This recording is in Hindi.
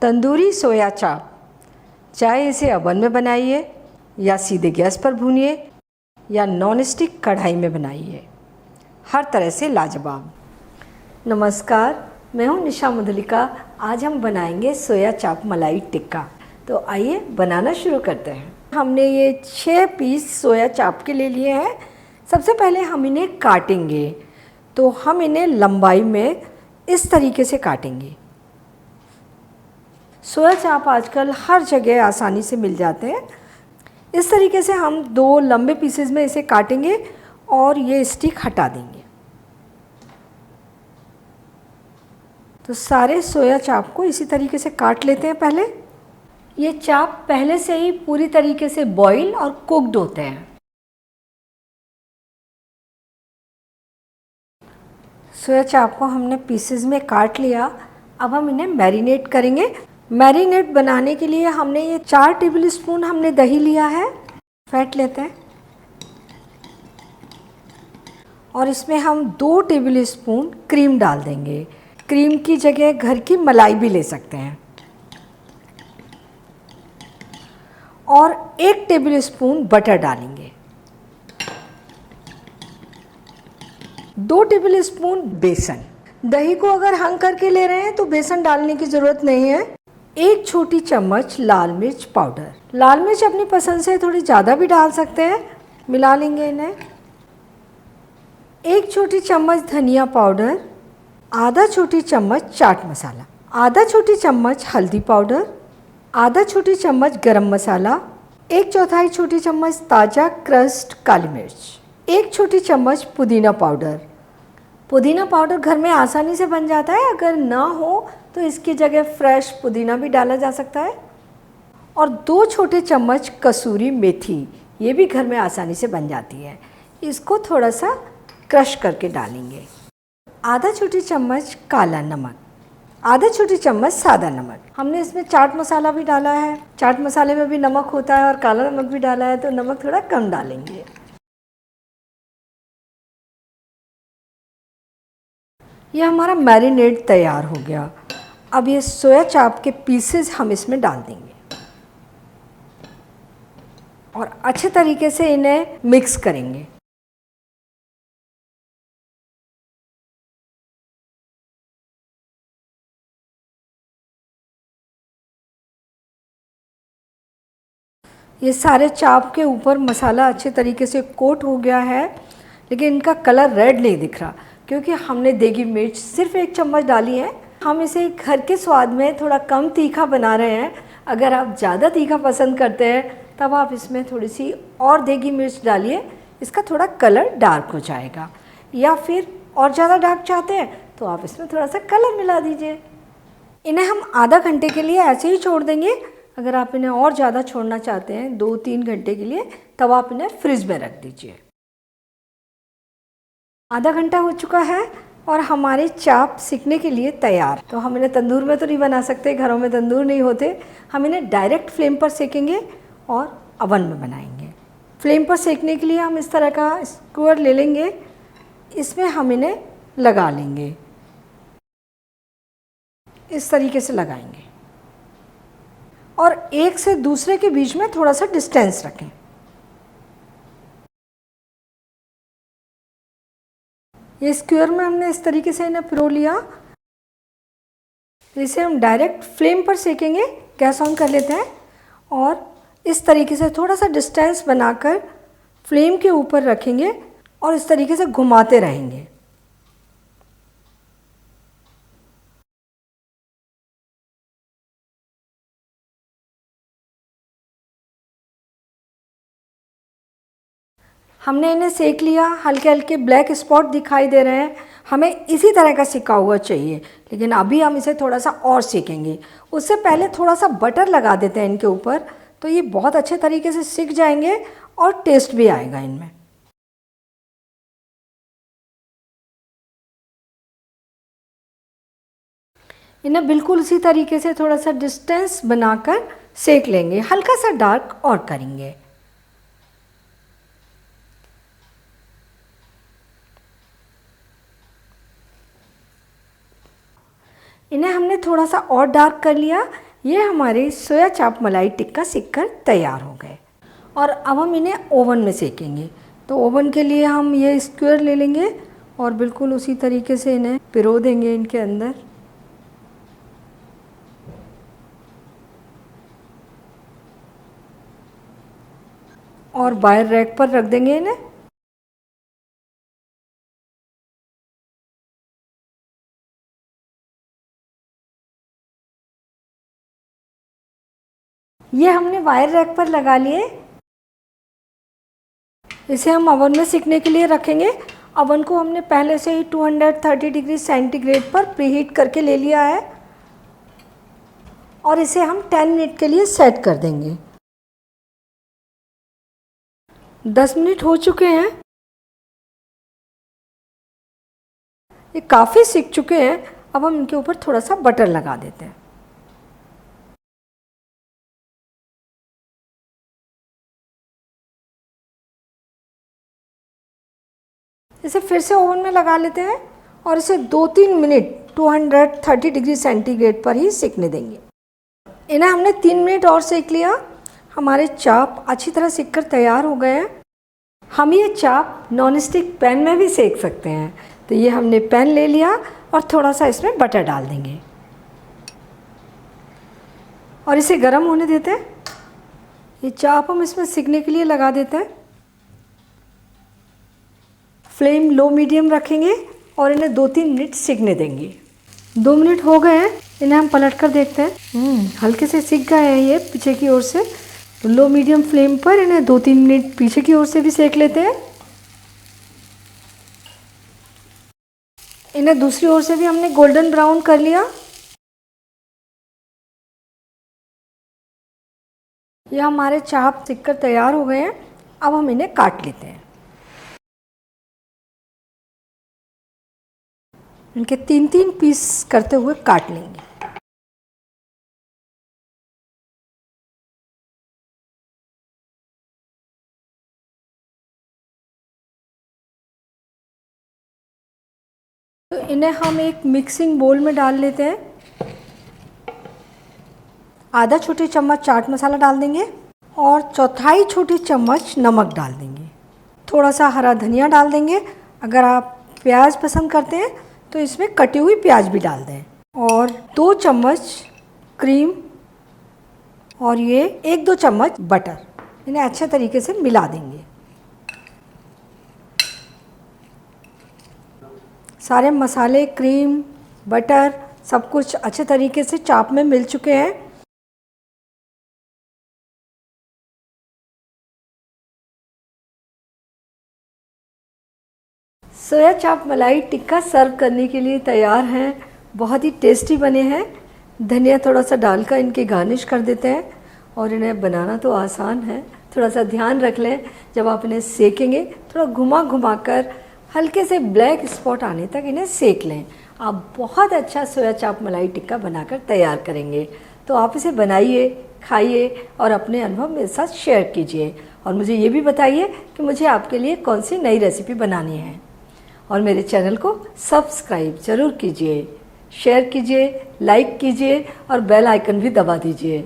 तंदूरी सोया चाप, चाहे इसे ओवन में बनाइए या सीधे गैस पर भूनिए या नॉन स्टिक कढ़ाई में बनाइए, हर तरह से लाजवाब। नमस्कार, मैं हूं निशा मधुलिका। आज हम बनाएंगे सोया चाप मलाई टिक्का। तो आइए बनाना शुरू करते हैं। हमने ये 6 पीस सोया चाप के ले लिए हैं। सबसे पहले हम इन्हें काटेंगे, तो हम इन्हें लंबाई में इस तरीके से काटेंगे। सोया चाप आजकल हर जगह आसानी से मिल जाते हैं। इस तरीके से हम 2 लंबे पीसेस में इसे काटेंगे और ये स्टिक हटा देंगे। तो सारे सोया चाप को इसी तरीके से काट लेते हैं। पहले ये चाप पहले से ही पूरी तरीके से बॉईल और कुक्ड होते हैं। सोया चाप को हमने पीसेस में काट लिया। अब हम इन्हें मैरिनेट करेंगे। मैरिनेट बनाने के लिए हमने ये 4 टेबलस्पून हमने दही लिया है। फेंट लेते हैं और इसमें हम 2 टेबलस्पून क्रीम डाल देंगे। क्रीम की जगह घर की मलाई भी ले सकते हैं। और 1 टेबलस्पून बटर डालेंगे। 2 टेबलस्पून बेसन। दही को अगर हंग करके ले रहे हैं तो बेसन डालने की ज़रूरत नहीं है। 1 छोटी चम्मच लाल मिर्च पाउडर। लाल मिर्च अपनी पसंद से थोड़ी ज़्यादा भी डाल सकते हैं। मिला लेंगे इन्हें। 1 छोटी चम्मच धनिया पाउडर, आधा छोटी चम्मच चाट मसाला, आधा छोटी चम्मच हल्दी पाउडर, आधा छोटी चम्मच गरम मसाला, 1/4 छोटी चम्मच ताज़ा क्रश्ड काली मिर्च, 1 छोटी चम्मच पुदीना पाउडर। पुदीना पाउडर घर में आसानी से बन जाता है। अगर ना हो तो इसकी जगह फ्रेश पुदीना भी डाला जा सकता है। और 2 छोटे चम्मच कसूरी मेथी, ये भी घर में आसानी से बन जाती है। इसको थोड़ा सा क्रश करके डालेंगे। आधा छोटी चम्मच काला नमक, आधा छोटी चम्मच सादा नमक। हमने इसमें चाट मसाला भी डाला है। चाट मसाले में भी नमक होता है और काला नमक भी डाला है, तो नमक थोड़ा कम डालेंगे। ये हमारा मैरिनेट तैयार हो गया। अब ये सोया चाप के पीसेस हम इसमें डाल देंगे और अच्छे तरीके से इन्हें मिक्स करेंगे। ये सारे चाप के ऊपर मसाला अच्छे तरीके से कोट हो गया है, लेकिन इनका कलर रेड नहीं दिख रहा क्योंकि हमने देगी मिर्च सिर्फ 1 चम्मच डाली है। हम इसे घर के स्वाद में थोड़ा कम तीखा बना रहे हैं। अगर आप ज़्यादा तीखा पसंद करते हैं तब आप इसमें थोड़ी सी और देगी मिर्च डालिए, इसका थोड़ा कलर डार्क हो जाएगा। या फिर और ज़्यादा डार्क चाहते हैं तो आप इसमें थोड़ा सा कलर मिला दीजिए। इन्हें हम आधा घंटे के लिए ऐसे ही छोड़ देंगे। अगर आप इन्हें और ज़्यादा छोड़ना चाहते हैं 2-3 घंटे के लिए, तब आप इन्हें फ्रिज में रख दीजिए। आधा घंटा हो चुका है और हमारे चाप सिकने के लिए तैयार। तो हम इन्हें तंदूर में तो नहीं बना सकते, घरों में तंदूर नहीं होते। हम इन्हें डायरेक्ट फ्लेम पर सेकेंगे और अवन में बनाएंगे। फ्लेम पर सेकने के लिए हम इस तरह का स्क्वायर ले लेंगे, इसमें हम इन्हें लगा लेंगे। इस तरीके से लगाएंगे और एक से दूसरे के बीच में थोड़ा सा डिस्टेंस रखें। ये स्क्वायर में हमने इस तरीके से इन्हें पिरो लिया। इसे हम डायरेक्ट फ्लेम पर सेकेंगे। गैस ऑन कर लेते हैं और इस तरीके से थोड़ा सा डिस्टेंस बनाकर फ्लेम के ऊपर रखेंगे और इस तरीके से घुमाते रहेंगे। हमने इन्हें सेक लिया। हल्के हल्के ब्लैक स्पॉट दिखाई दे रहे हैं। हमें इसी तरह का सिका हुआ चाहिए, लेकिन अभी हम इसे थोड़ा सा और सेकेंगे। उससे पहले थोड़ा सा बटर लगा देते हैं इनके ऊपर, तो ये बहुत अच्छे तरीके से सिक जाएंगे और टेस्ट भी आएगा इनमें। इन्हें बिल्कुल उसी तरीके से थोड़ा सा डिस्टेंस बनाकर सेक लेंगे। हल्का सा डार्क और करेंगे। इन्हें हमने थोड़ा सा और डार्क कर लिया। ये हमारे सोया चाप मलाई टिक्का सिककर तैयार हो गए और अब हम इन्हें ओवन में सेकेंगे। तो ओवन के लिए हम ये स्क्वायर ले लेंगे और बिल्कुल उसी तरीके से इन्हें पिरो देंगे इनके अंदर। और बाहर रैक पर रख देंगे इन्हें। ये हमने वायर रैक पर लगा लिए। इसे हम ओवन में सिकने के लिए रखेंगे। ओवन को हमने पहले से ही 230 डिग्री सेंटीग्रेड पर प्रीहीट करके ले लिया है और इसे हम 10 मिनट के लिए सेट कर देंगे। 10 मिनट हो चुके हैं। ये काफ़ी सिक चुके हैं। अब हम इनके ऊपर थोड़ा सा बटर लगा देते हैं। इसे फिर से ओवन में लगा लेते हैं और इसे 2-3 मिनट 230 डिग्री सेंटीग्रेड पर ही सेकने देंगे। इन्हें हमने 3 मिनट और सेक लिया। हमारे चाप अच्छी तरह सिक कर तैयार हो गए हैं। हम ये चाप नॉन स्टिक पैन में भी सेक सकते हैं। तो ये हमने पैन ले लिया और थोड़ा सा इसमें बटर डाल देंगे और इसे गर्म होने देते हैं। ये चाप हम इसमें सिकने के लिए लगा देते हैं। फ्लेम लो मीडियम रखेंगे और इन्हें 2-3 मिनट सिकने देंगे। 2 मिनट हो गए हैं। इन्हें हम पलट कर देखते हैं। हल्के से सिक गए हैं ये पीछे की ओर से। तो लो मीडियम फ्लेम पर इन्हें 2-3 मिनट पीछे की ओर से भी सेक लेते हैं। इन्हें दूसरी ओर से भी हमने गोल्डन ब्राउन कर लिया। ये हमारे चाप सिककर तैयार हो गए हैं। अब हम इन्हें काट लेते हैं। इनके 3-3 पीस करते हुए काट लेंगे। तो इन्हें हम एक मिक्सिंग बोल में डाल लेते हैं। आधा छोटी चम्मच चाट मसाला डाल देंगे और 1/4 छोटी चम्मच नमक डाल देंगे। थोड़ा सा हरा धनिया डाल देंगे। अगर आप प्याज पसंद करते हैं तो इसमें कटी हुई प्याज भी डाल दें। और 2 चम्मच क्रीम और ये 1-2 चम्मच बटर। इन्हें अच्छे तरीके से मिला देंगे। सारे मसाले, क्रीम, बटर सब कुछ अच्छे तरीके से चाप में मिल चुके हैं। सोया चाप मलाई टिक्का सर्व करने के लिए तैयार हैं। बहुत ही टेस्टी बने हैं। धनिया थोड़ा सा डालकर इनकी गार्निश कर देते हैं और इन्हें बनाना तो आसान है। थोड़ा सा ध्यान रख लें जब आप इन्हें सेकेंगे, थोड़ा घुमा घुमा कर हल्के से ब्लैक स्पॉट आने तक इन्हें सेक लें। आप बहुत अच्छा सोया चाप मलाई टिक्का बनाकर तैयार करेंगे। तो आप इसे बनाइए, खाइए और अपने अनुभव मेरे साथ शेयर कीजिए और मुझे ये भी बताइए कि मुझे आपके लिए कौन सी नई रेसिपी बनानी है। और मेरे चैनल को सब्सक्राइब ज़रूर कीजिए, शेयर कीजिए, लाइक कीजिए और बेल आइकन भी दबा दीजिए।